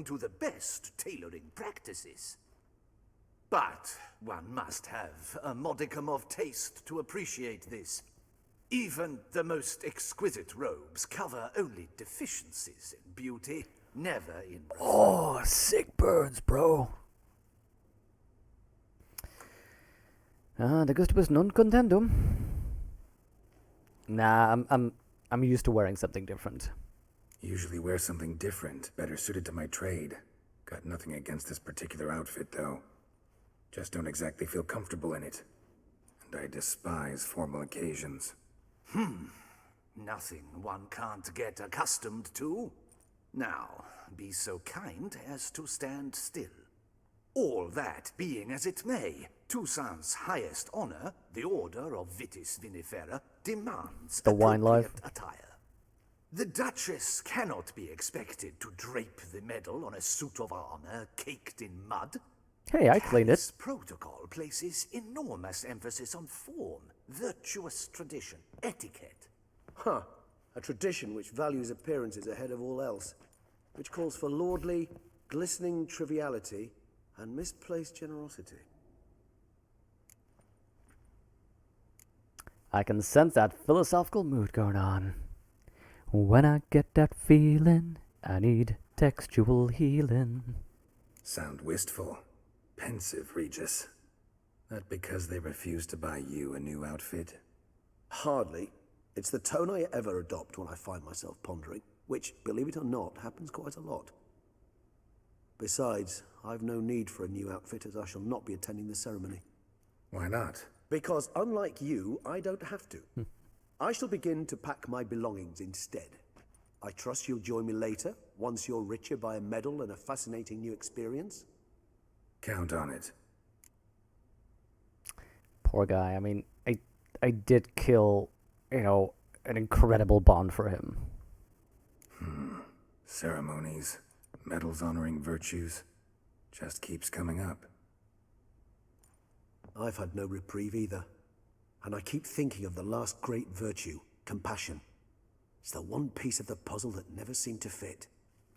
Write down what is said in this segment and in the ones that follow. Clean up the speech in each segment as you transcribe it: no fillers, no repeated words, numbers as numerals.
according to the best tailoring practices. But one must have a modicum of taste to appreciate this. Even the most exquisite robes cover only deficiencies in beauty, never in... Oh, sick burns, bro. De gustibus non contendum. Nah, I'm used to wearing something different. Usually wear something different, better suited to my trade. Got nothing against this particular outfit, though. Just don't exactly feel comfortable in it. And I despise formal occasions. Nothing one can't get accustomed to. Now, be so kind as to stand still. All that being as it may, Toussaint's highest honor, the Order of Vitis Vinifera, demands the wine life attire. The Duchess cannot be expected to drape the medal on a suit of armor caked in mud. Hey, I cleaned it. This protocol places enormous emphasis on form, virtuous tradition, etiquette. Huh. A tradition which values appearances ahead of all else, which calls for lordly, glistening triviality and misplaced generosity. I can sense that philosophical mood going on. When I get that feeling, I need textual healing. Sound wistful. Pensive, Regis. That because they refuse to buy you a new outfit? Hardly. It's the tone I ever adopt when I find myself pondering, which, believe it or not, happens quite a lot. Besides, I've no need for a new outfit as I shall not be attending the ceremony. Why not? Because unlike you, I don't have to. I shall begin to pack my belongings instead. I trust you'll join me later, once you're richer by a medal and a fascinating new experience. Count on it. Poor guy. I mean, I did kill, an incredible bond for him. Ceremonies, medals honoring virtues, just keeps coming up. I've had no reprieve either. And I keep thinking of the last great virtue, compassion. It's the one piece of the puzzle that never seemed to fit.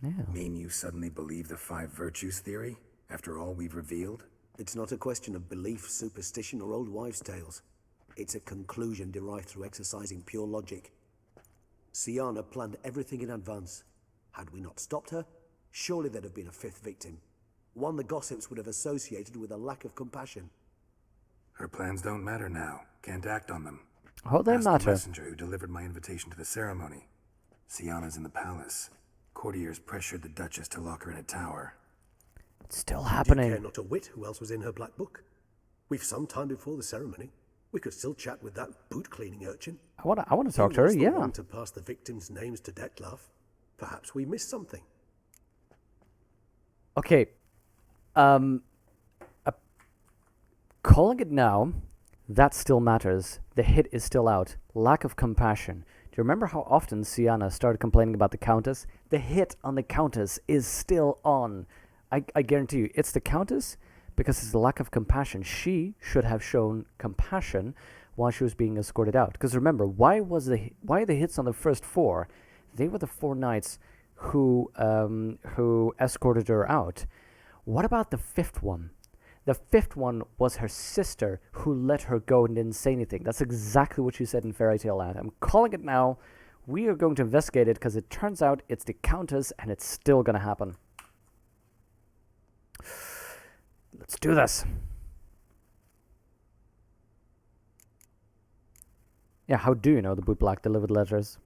Yeah. Mean you suddenly believe the 5 virtues theory, after all we've revealed? It's not a question of belief, superstition, or old wives' tales. It's a conclusion derived through exercising pure logic. Siana planned everything in advance. Had we not stopped her, surely there'd have been a 5th victim. One the gossips would have associated with a lack of compassion. Her plans don't matter now. Can't act on them. Oh, they Ask the matter. messenger who delivered my invitation to the ceremony. Siana's in the palace. Courtiers pressured the Duchess to lock her in a tower. It's still Do you happening. care not a whit who else was in her black book? We've some time before the ceremony. We could still chat with that boot-cleaning urchin. I want to talk to her, He was the yeah. one to pass the victims' names to Dettlaff. Perhaps we missed something. Okay. Calling it now, that still matters. The hit is still out. Lack of compassion. Do you remember how often Siana started complaining about the Countess? The hit on the Countess is still on. I guarantee you, it's the Countess because it's the lack of compassion. She should have shown compassion while she was being escorted out. Because remember, why the hits on the first 4? They were the 4 knights who escorted her out. What about the 5th one? The 5th one was her sister who let her go and didn't say anything. That's exactly what she said in Fairy Tale Land. I'm calling it now. We are going to investigate it because it turns out it's the Countess and it's still going to happen. Let's do this. Yeah, how do you know the bootblack delivered letters?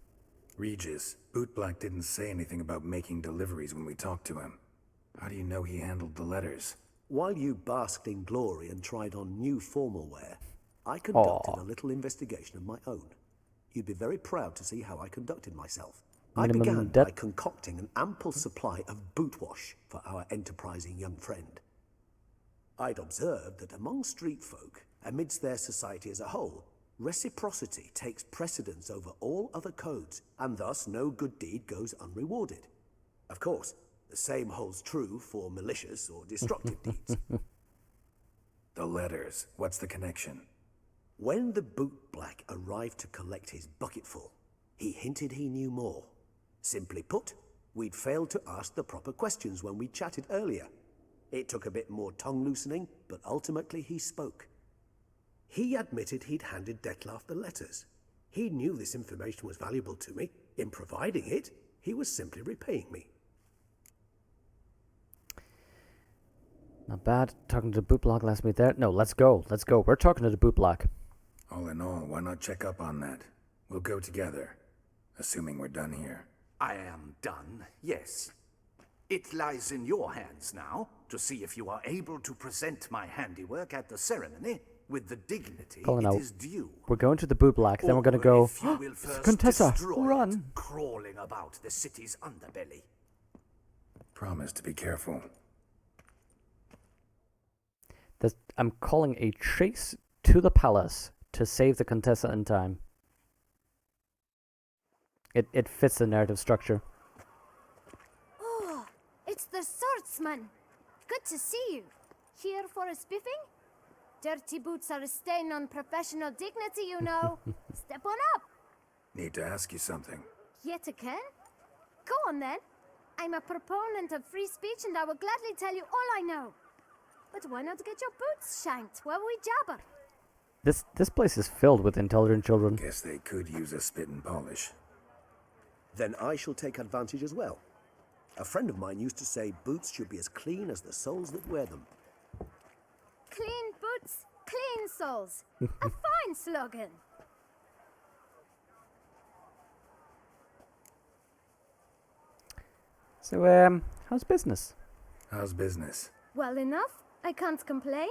Regis, Bootblack didn't say anything about making deliveries when we talked to him. How do you know he handled the letters? While you basked in glory and tried on new formal wear, I conducted a little investigation of my own. You'd be very proud to see how I conducted myself. I began by concocting an ample supply of boot wash for our enterprising young friend. I'd observed that among street folk, amidst their society as a whole, reciprocity takes precedence over all other codes, and thus no good deed goes unrewarded. Of course, the same holds true for malicious or destructive deeds. The letters, what's the connection? When the bootblack arrived to collect his bucketful, he hinted he knew more. Simply put, We'd failed to ask the proper questions when we chatted earlier. It took a bit more tongue loosening, but ultimately he spoke. He admitted he'd handed Dettlaff the letters. He knew this information was valuable to me. In providing it, he was simply repaying me. Not bad. Talking to the boot block last week there. No, let's go. Let's go. We're talking to the boot block. All in all, why not check up on that? We'll go together, assuming we're done here. I am done, yes. It lies in your hands now to see if you are able to present my handiwork at the ceremony with the dignity Colin, it is due. We're going to the boot block, then we're going to go. If you will first Contessa, destroy run! it, crawling about the city's underbelly. Promise to be careful. I'm calling a chase to the palace to save the Contessa in time. It fits the narrative structure. Oh, it's the swordsman. Good to see you. Here for a spiffing? Dirty boots are a stain on professional dignity, you know. Step on up. Need to ask you something. Yet again? Go on then. I'm a proponent of free speech and I will gladly tell you all I know. But why not get your boots shanked while we jabber? This place is filled with intelligent children. Guess they could use a spit and polish. Then I shall take advantage as well. A friend of mine used to say boots should be as clean as the soles that wear them. Clean boots, clean soles. A fine slogan. So, how's business? How's business? Well enough. I can't complain.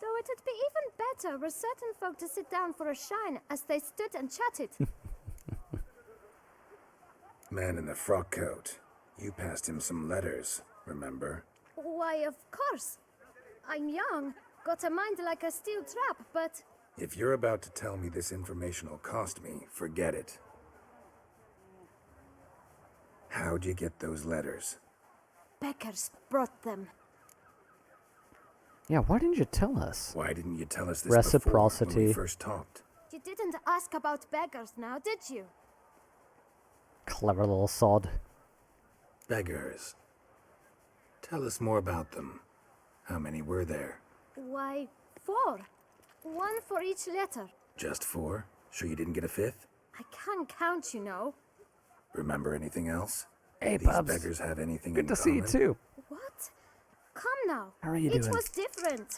Though it'd be even better were certain folk to sit down for a shine as they stood and chatted. Man in the frock coat. You passed him some letters, remember? Why, of course. I'm young, got a mind like a steel trap, but... If you're about to tell me this information will cost me, forget it. How'd you get those letters? Beggars brought them. Yeah, why didn't you tell us? Why didn't you tell us this Reciprocity. before when we first talked? You didn't ask about beggars now, did you? Clever little sod. Beggars. Tell us more about them. How many were there? Why, 4. 1 for each letter. Just 4? Sure you didn't get a 5th? I can't count, you know. Remember anything else? Hey, These Bubs. beggars have anything Good in to see you common? too. What? Come now. How are you It doing? was different.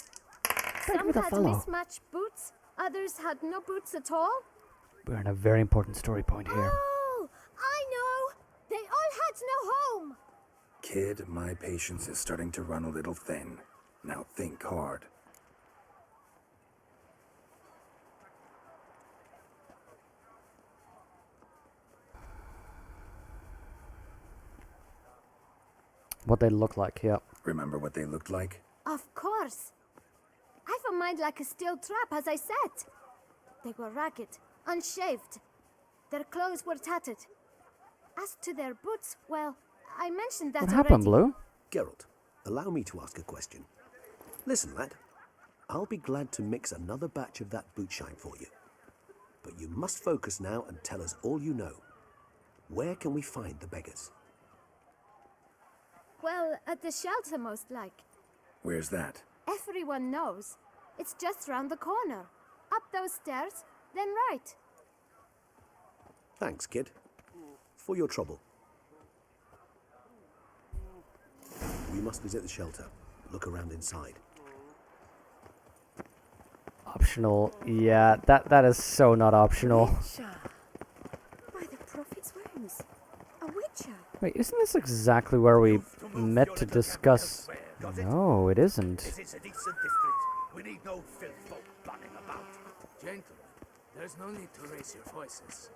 Thank you Some for the had follow. mismatched boots, others had no boots at all. We're in a very important story point here. Oh, I know. They all had no home. Kid, my patience is starting to run a little thin. Now think hard. What they look like, yeah. Remember what they looked like? Of course. I've a mind like a steel trap, as I said. They were ragged, unshaved. Their clothes were tattered. As to their boots, well, I mentioned that What already. happened, Blue? Geralt, allow me to ask a question. Listen, lad. I'll be glad to mix another batch of that boot shine for you. But you must focus now and tell us all you know. Where can we find the beggars? Well, at the shelter, most like. Where's that? Everyone knows. It's just round the corner. Up those stairs, then right. Thanks, kid. For your trouble. We must visit the shelter. Look around inside. Optional. Yeah, that is so not optional. Witcher. By the prophet's wounds. A witcher. Wait, isn't this exactly where we met to discuss... No, it isn't. This is a decent district. We need no filth folk bugging about. Gentlemen, there's no need to raise your voices.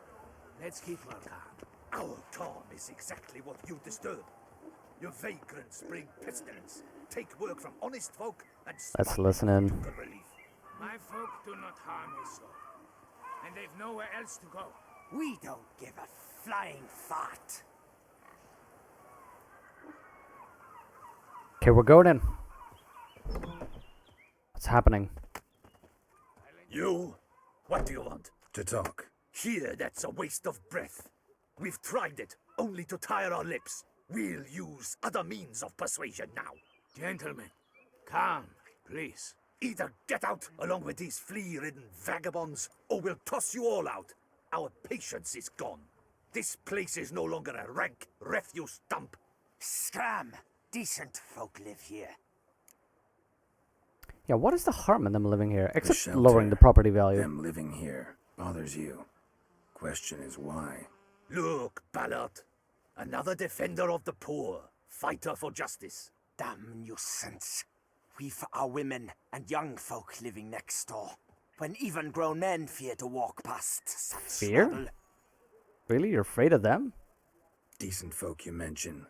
Let's keep our calm. Our calm is exactly what you disturb. Your vagrants bring pestilence, take work from honest folk, and Let's listen in. good relief. My folk do not harm your soul, and they've nowhere else to go. We don't give a flying fart. Okay, we're going in. What's happening? You? What do you want? To talk. Here, that's a waste of breath. We've tried it. only to tire our lips. We'll use other means of persuasion now. Gentlemen, calm, please. Either get out along with these flea-ridden vagabonds, or we'll toss you all out. Our patience is gone. This place is no longer a rank refuse dump. Scram! Decent folk live here. Yeah, what is the harm in them living here? Except shelter, lowering the property value. Them living here bothers you. Question is why? Look, Ballard. Another defender of the poor. Fighter for justice. Damn nuisance. We've our women and young folk living next door, when even grown men fear to walk past such Fear? rubble. Really? You're afraid of them? Decent folk you mention.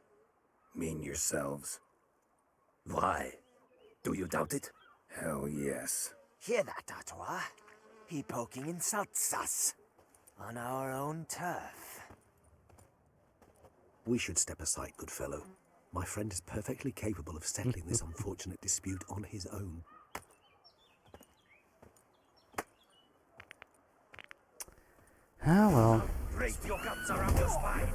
Mean yourselves? Why? Do you doubt it? Hell yes. Hear that, Artois? He poking insults us. On our own turf. We should step aside, good fellow. My friend is perfectly capable of settling this unfortunate dispute on his own. Ah, well. Raise your guns around your spine.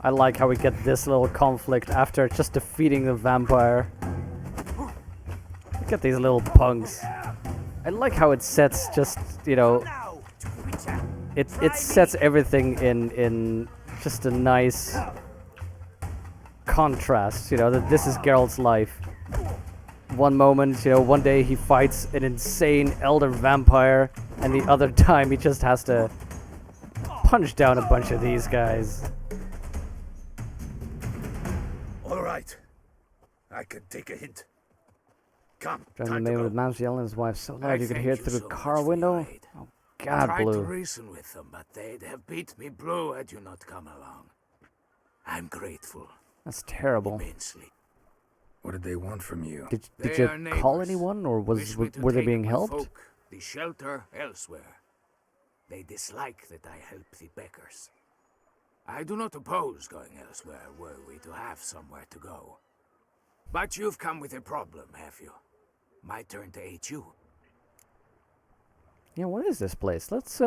I like how we get this little conflict after just defeating the vampire. Look at these little punks. I like how it sets just, you know, it sets everything in just a nice contrast, you know, that this is Geralt's life. One moment, you know, one day he fights an insane elder vampire, and the other time he just has to punch down a bunch of these guys. All right. I can take a hint. Come, Driving the time man to with go. man's yelling at his wife so I loud you could hear it thank through you the so car much for window. your aid. Oh, I God, tried to Blue. reason with them, but they'd have beat me blue had you not come along. I'm grateful That's terrible. immensely. What did they want from you? Did They you are call neighbors. anyone, or Wish me to were they take being my helped? folk, the shelter elsewhere. They dislike that I help the beggars. I do not oppose going elsewhere were we to have somewhere to go. But you've come with a problem, have you? My turn to aid you. Yeah, what is this place? Let's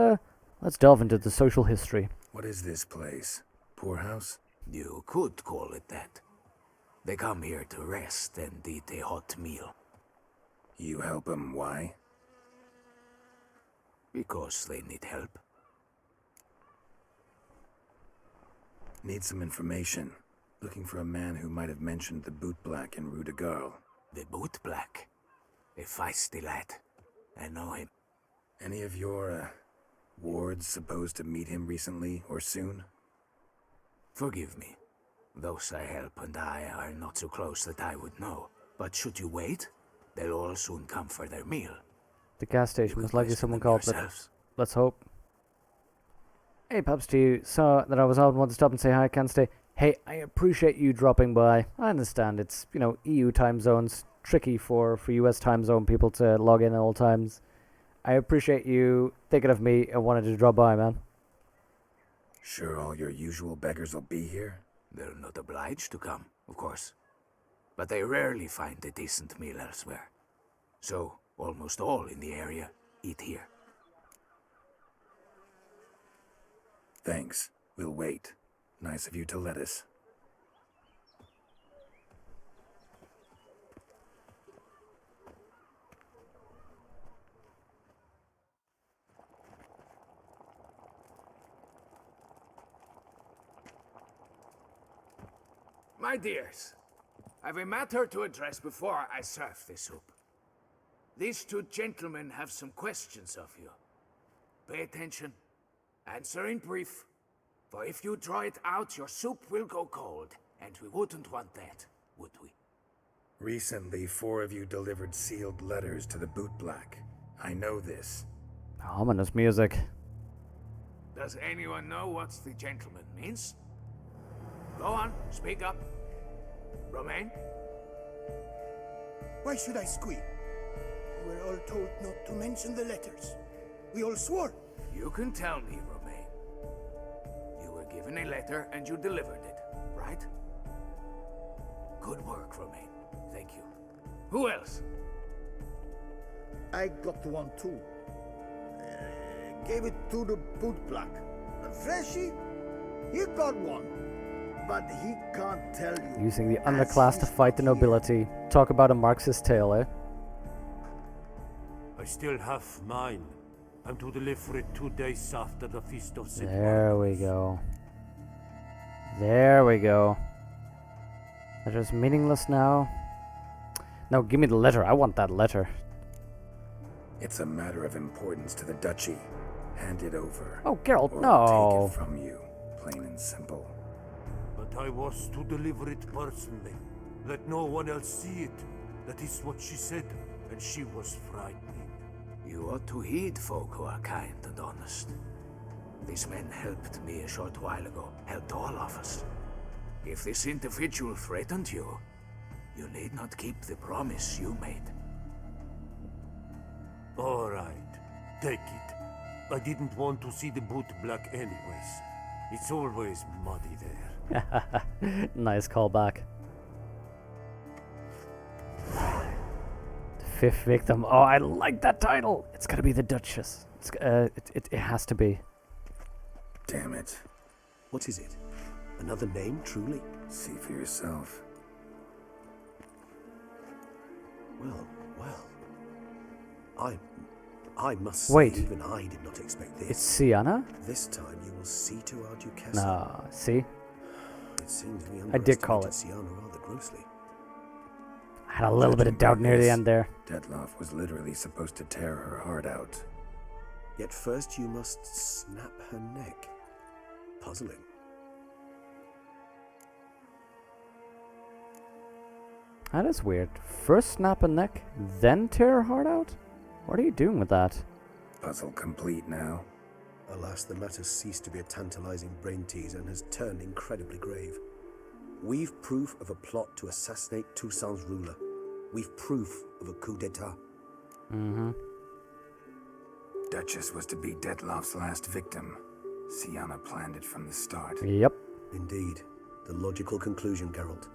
delve into the social history. What is this place? Poorhouse? You could call it that. They come here to rest and eat a hot meal. You help them, why? Because they need help. Need some information. Looking for a man who might have mentioned the boot black in Rue de Garl. The boot black. A feisty lad. I know him. Any of your, wards supposed to meet him recently or soon? Forgive me. Those I help and I are not so close that I would know. But should you wait, they'll all soon come for their meal. The gas You station could was likely question someone them called, but yourselves. let's hope. Hey, Pups, to you. Saw that I was out and wanted to stop and say hi. I can't stay. Hey, I appreciate you dropping by. I understand it's, you know, EU time zones. Tricky for US time zone people to log in at all times. I appreciate you thinking of me and wanted to drop by, man. Sure all your usual beggars will be here? They're not obliged to come, of course. But they rarely find a decent meal elsewhere. So, almost all in the area eat here. Thanks. We'll wait. Nice of you to let us. My dears, I've a matter to address before I serve the soup. These two gentlemen have some questions of you. Pay attention. Answer in brief. For if you draw it out, your soup will go cold, and we wouldn't want that, would we? Recently, 4 of you delivered sealed letters to the boot black. I know this. Ominous music. Does anyone know what the gentleman means? Go on, speak up. Romain? Why should I squeal? We were all told not to mention the letters. We all swore. You can tell me, Romain. You were given a letter and you delivered it, right? Good work, Romain. Thank you. Who else? I got one too. gave it to the bootblack. And Freshie, he got one. But he can't tell you. Using the as underclass to he's fight the not here. nobility. Talk about a Marxist tale, eh? I still have mine. I'm to deliver it 2 days after the Feast of St. There we go. There we go. Letter's meaningless now. No, give me the letter. I want that letter. It's a matter of importance to the duchy. Hand it over. Oh, Geralt, or no. I'll take it from you. Plain and simple. But I was to deliver it personally. Let no one else see it. That is what she said, and she was frightening. You ought to heed folk who are kind and honest. These men helped me a short while ago, helped all of us. If this individual threatened you, you need not keep the promise you made. All right, take it. I didn't want to see the boot black anyways. It's always muddy there. Nice callback. The fifth victim. Oh, I like that title. It's gotta be the Duchess. It has to be. Damn it. What is it? Another name, truly? See for yourself. Well. I must say, Wait. even I did not expect this. It's Sienna? This time you will see to our Duchessa. Nah, see? It seems we I did call underestimated Sienna rather grossly. I had a little bit of doubt near the end there. Detloff was literally supposed to tear her heart out. Yet first you must snap her neck. Puzzling. That is weird. First snap a neck, then tear her heart out? What are you doing with that? Puzzle complete now. Alas, the matter ceased to be a tantalizing brain teaser and has turned incredibly grave. We've proof of a plot to assassinate Toussaint's ruler. We've proof of a coup d'etat. Mm-hmm. Duchess was to be Detloff's last victim. Sienna planned it from the start. Yep. Indeed. The logical conclusion, Geralt.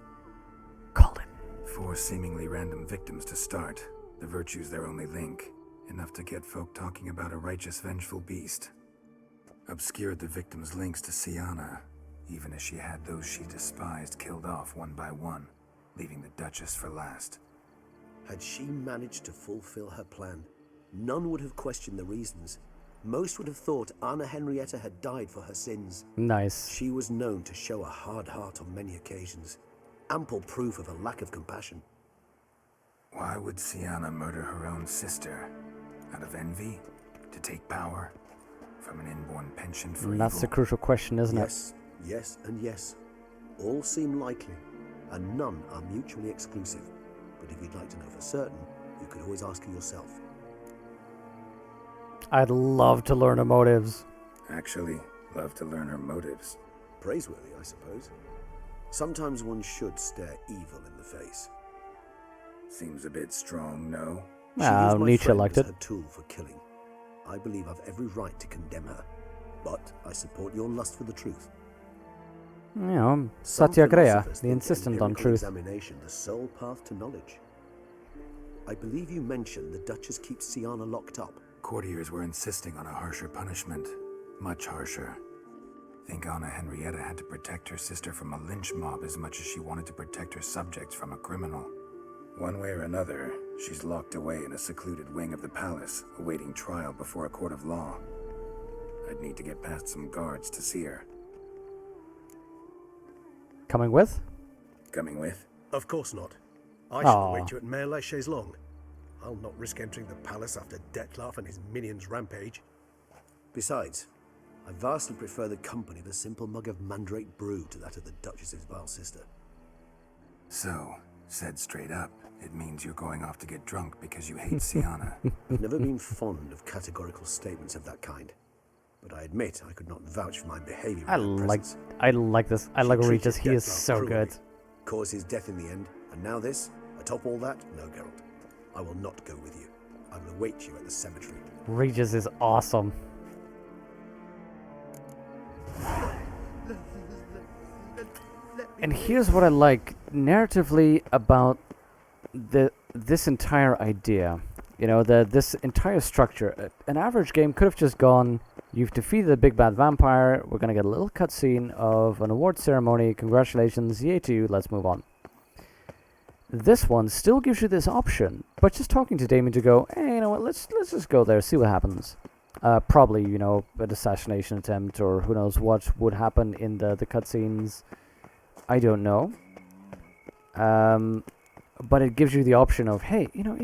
Called it. 4 seemingly random victims to start. The virtue's their only link. Enough to get folk talking about a righteous, vengeful beast. Obscured the victims' links to Sienna, even as she had those she despised killed off one by one, leaving the Duchess for last. Had she managed to fulfill her plan, none would have questioned the reasons. Most would have thought Anna Henrietta had died for her sins. Nice. She was known to show a hard heart on many occasions. Ample proof of a lack of compassion. Why would Sienna murder her own sister? Out of envy? To take power? From an inborn penchant for That's evil? the crucial question, isn't Yes, yes, and yes. All seem likely, and none are mutually exclusive. But if you'd like to know for certain, you could always ask her yourself. it? I'd love to learn her motives. Actually, love to learn her motives. Praiseworthy, I suppose. Sometimes one should stare evil in the face. Seems a bit strong, no? She used my Nietzsche friend liked as it. her tool for killing. I believe I've every right to condemn her, but I support your lust for the truth. You know, Some Satyagraha, philosophers the think insistent on empirical truth. examination the sole path to knowledge. I believe you mentioned the Duchess keeps Sienna locked up. Courtiers were insisting on a harsher punishment. Much harsher. Think Anna Henrietta had to protect her sister from a lynch mob as much as she wanted to protect her subjects from a criminal. One way or another, she's locked away in a secluded wing of the palace, awaiting trial before a court of law. I'd need to get past some guards to see her. Coming with? Coming with? Of course not. I Aw. shall await you at Mare la Chaise-Longue. I'll not risk entering the palace after Detloff and his minions rampage. Besides, I vastly prefer the company of a simple mug of mandrake brew to that of the Duchess's vile sister. So, said straight up, it means you're going off to get drunk because you hate Sienna. I've never been fond of categorical statements of that kind, but I admit I could not vouch for my behavior in I her like presence. this. I She like treated Regis. He is Detloff so cruelly, good. caused his death in the end, and now this? Atop all that? No, Geralt. I will not go with you. I will await you at the cemetery. Regis is awesome. And here's what I like narratively about this entire idea. You know, this entire structure. An average game could have just gone, you've defeated the big bad vampire, we're going to get a little cutscene of an award ceremony, congratulations, yay to you, let's move on. This one still gives you this option, but just talking to Damien to go, hey, you know what, let's just go there, see what happens. Probably, you know, an assassination attempt, or who knows what would happen in the cutscenes. I don't know. But it gives you the option of, hey, you know,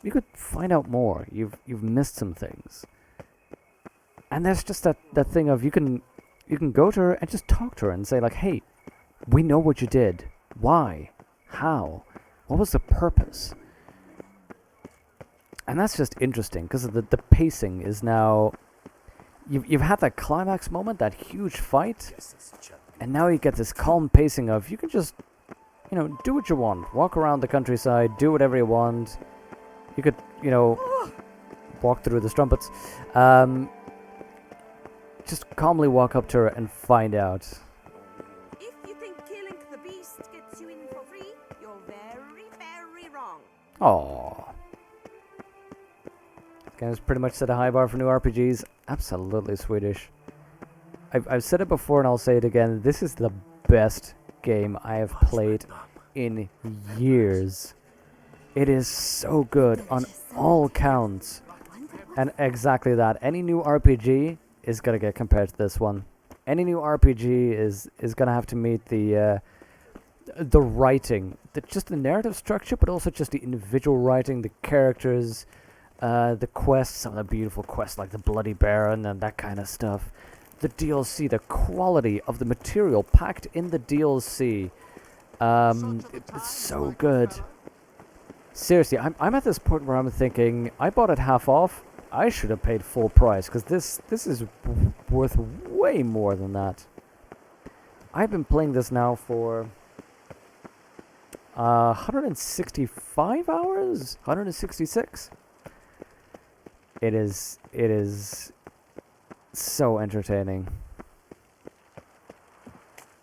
you could find out more. You've missed some things. And there's just that thing of you can go to her and just talk to her and say like, hey, we know what you did. Why? How? What was the purpose? And that's just interesting because the pacing is now. You've had that climax moment, that huge fight, and now you get this calm pacing of you can just, you know, do what you want. Walk around the countryside, do whatever you want. You could, you know, walk through the strumpets. Just calmly walk up to her and find out. If you think killing the beast gets you in for free, you're very, very wrong. Aww. Game's pretty much set a high bar for new RPGs. Absolutely Swedish. I've said it before and I'll say it again. This is the best game I have played in years. It is so good on all counts. And exactly that. Any new RPG is going to get compared to this one. Any new RPG is going to have to meet the writing. Just the narrative structure, but also just the individual writing, the characters, the quests, some of the beautiful quests like the Bloody Baron and that kind of stuff. The DLC, the quality of the material packed in the DLC. It's so good. Seriously, I'm at this point where I'm thinking, I bought it half off. I should have paid full price, because this is worth way more than that. I've been playing this now for 165 hours? 166? It is so entertaining.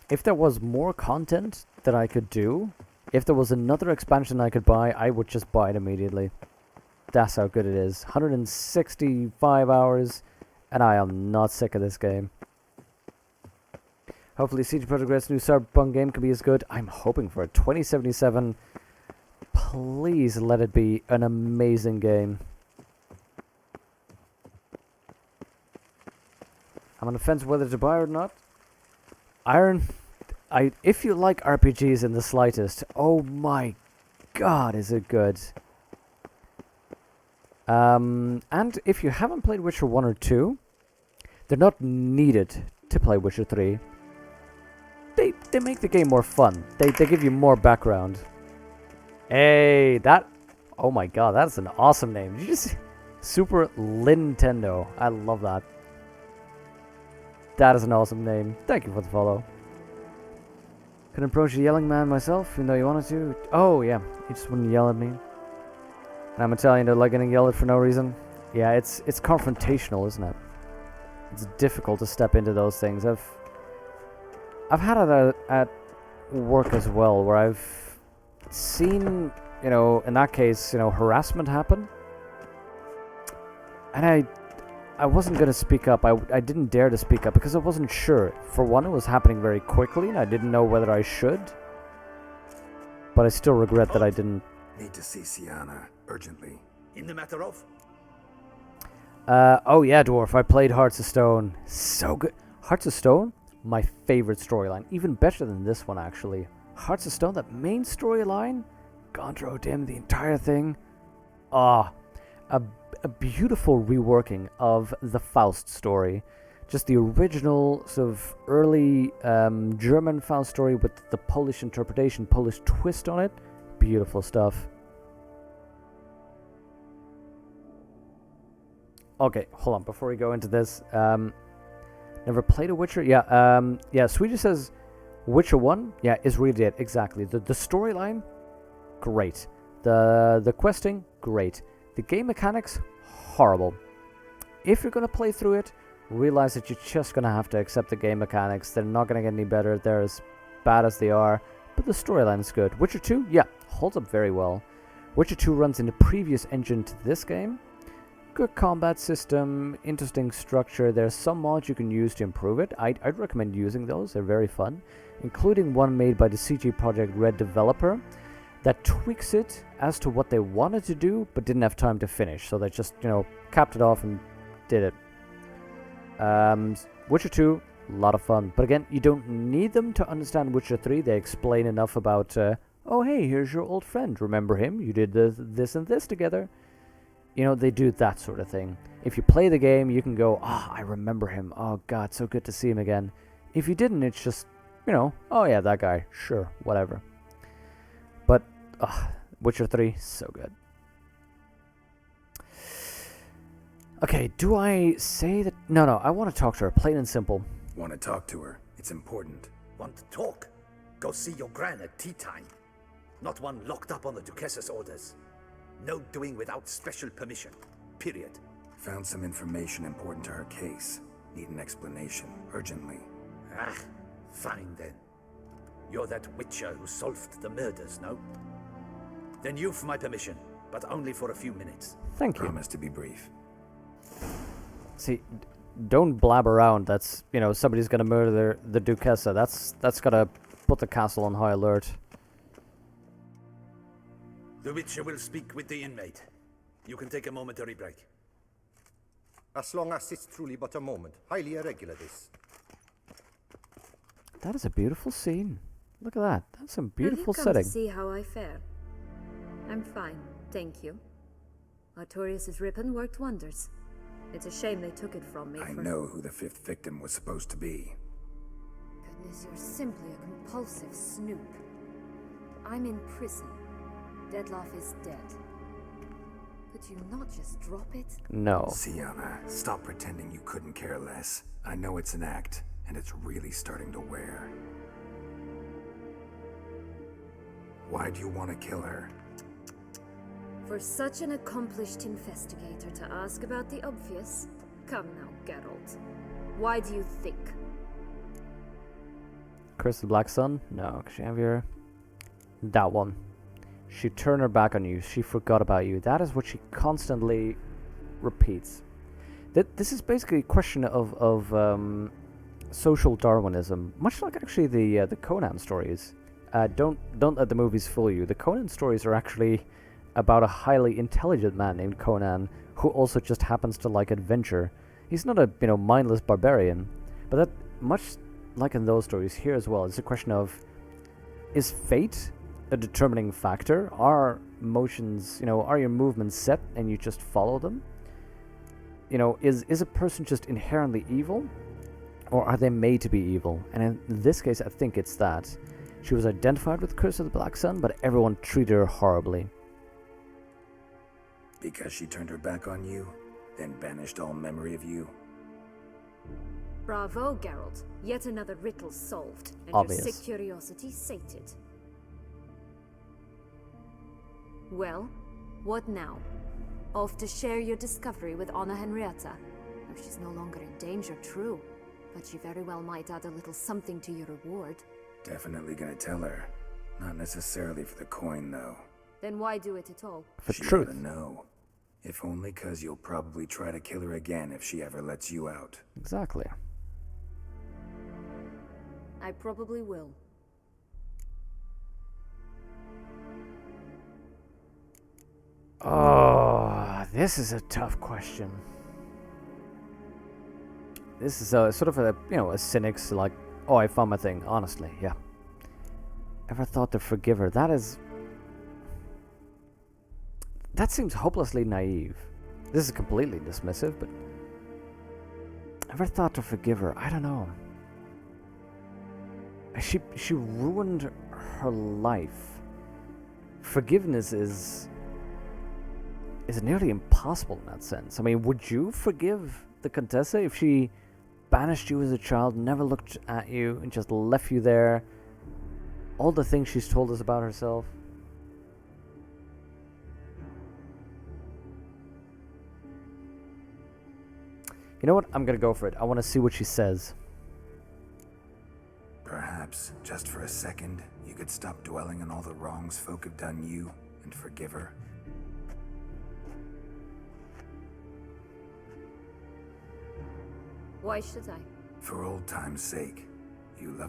If there was more content that I could do, if there was another expansion I could buy, I would just buy it immediately. That's how good it is. 165 hours, and I am not sick of this game. Hopefully CD Projekt Red's new Cyberpunk game can be as good. I'm hoping for it. 2077. Please let it be an amazing game. I'm on the fence whether to buy or not. If you like RPGs in the slightest, oh my god, is it good. And if you haven't played Witcher 1 or 2, they're not needed to play Witcher 3. They make the game more fun. They give you more background. Hey, oh my god, that's an awesome name. Did you just Super Nintendo. I love that. That is an awesome name. Thank you for the follow. Can approach a yelling man myself, even though you wanted to. Oh yeah, you just wouldn't yell at me. And I'm Italian, don't like getting yelled at for no reason. Yeah, it's confrontational, isn't it? It's difficult to step into those things. I've had it at work as well, where I've seen, you know, in that case, you know, harassment happen. And I wasn't going to speak up. I didn't dare to speak up because I wasn't sure. For one, it was happening very quickly, and I didn't know whether I should. But I still regret that I didn't. Need to see Sienna urgently. In the matter of? Oh yeah, Dwarf. I played Hearts of Stone. So good. Hearts of Stone, my favorite storyline. Even better than this one, actually. Hearts of Stone, that main storyline, Gondro Dim, the entire thing. A beautiful reworking of the Faust story. Just the original sort of early German Faust story with the Polish interpretation, Polish twist on it. Beautiful stuff. Okay, hold on. Before we go into this, never played a Witcher? Yeah, Swedish says Witcher 1, yeah, is really it. Exactly. The storyline, great. The questing, great. The game mechanics, horrible. If you're going to play through it, realize that you're just going to have to accept the game mechanics. They're not going to get any better. They're as bad as they are. But the storyline is good. Witcher 2, yeah, holds up very well. Witcher 2 runs in the previous engine to this game. Good combat system, interesting structure. There's some mods you can use to improve it. I'd recommend using those, they're very fun. Including one made by the CG Projekt Red developer that tweaks it as to what they wanted to do but didn't have time to finish. So they just, capped it off and did it. Witcher 2, a lot of fun. But again, you don't need them to understand Witcher 3. They explain enough about, oh hey, here's your old friend. Remember him? You did this and this together. They do that sort of thing. If you play the game, you can go, I remember him. Oh god, so good to see him again. If you didn't, it's just, oh yeah, that guy. Sure, whatever. But, Witcher 3, so good. Okay, do I say that? No, I want to talk to her, plain and simple. Want to talk to her? It's important. Want to talk? Go see your gran at tea time. Not one locked up on the Duchess's orders. No doing without special permission. Period. Found some information important to her case. Need an explanation, urgently. Fine then. You're that witcher who solved the murders, no? Then you've my permission, but only for a few minutes. Thank you. Promise to be brief. See, don't blab around. That's, somebody's gonna murder the Duchessa. That's gotta put the castle on high alert. The Witcher will speak with the inmate. You can take a momentary break. As long as it's truly but a moment. Highly irregular, this. That is a beautiful scene. Look at that. That's some beautiful Have you come setting. To see how I fare? I'm fine, thank you. Artorius' ribbon worked wonders. It's a shame they took it from me. I know who the 5th victim was supposed to be. Goodness, you're simply a compulsive snoop. I'm in prison. Deadloff is dead. Could you not just drop it? No. Sienna, stop pretending you couldn't care less. I know it's an act, and it's really starting to wear. Why do you want to kill her? For such an accomplished investigator to ask about the obvious? Come now, Geralt. Why do you think? Curse of the Black Sun? No, Xavier. That one. She turned her back on you. She forgot about you. That is what she constantly repeats. This is basically a question of social Darwinism, much like actually the Conan stories. Don't let the movies fool you. The Conan stories are actually about a highly intelligent man named Conan who also just happens to like adventure. He's not a mindless barbarian, but that much like in those stories here as well. It's a question of, is fate a determining factor? Are motions, are your movements set and you just follow them? Is a person just inherently evil, or are they made to be evil? And in this case, I think it's that. She was identified with Curse of the Black Sun, but everyone treated her horribly. Because she turned her back on you, then banished all memory of you? Bravo, Geralt. Yet another riddle solved, and Obvious. your sick curiosity sated. Well, what now? Off to share your discovery with Anna Henrietta? Oh, she's no longer in danger, true. But she very well might add a little something to your reward. Definitely gonna tell her. Not necessarily for the coin, though. Then why do it at all? For She truth. ought to know. If only 'cause you'll probably try to kill her again if she ever lets you out. Exactly. I probably will. Oh, this is a tough question. This is a sort of a cynic's like, oh, I found my thing. Honestly, yeah. Ever thought to forgive her? That seems hopelessly naive. This is completely dismissive, but ever thought to forgive her? I don't know. She ruined her life. Forgiveness is nearly impossible in that sense. I mean, would you forgive the Contessa if she banished you as a child, never looked at you, and just left you there? All the things she's told us about herself. You know what? I'm gonna go for it. I want to see what she says. Perhaps, just for a second, you could stop dwelling on all the wrongs folk have done you and forgive her. Why should I? For old time's sake, you love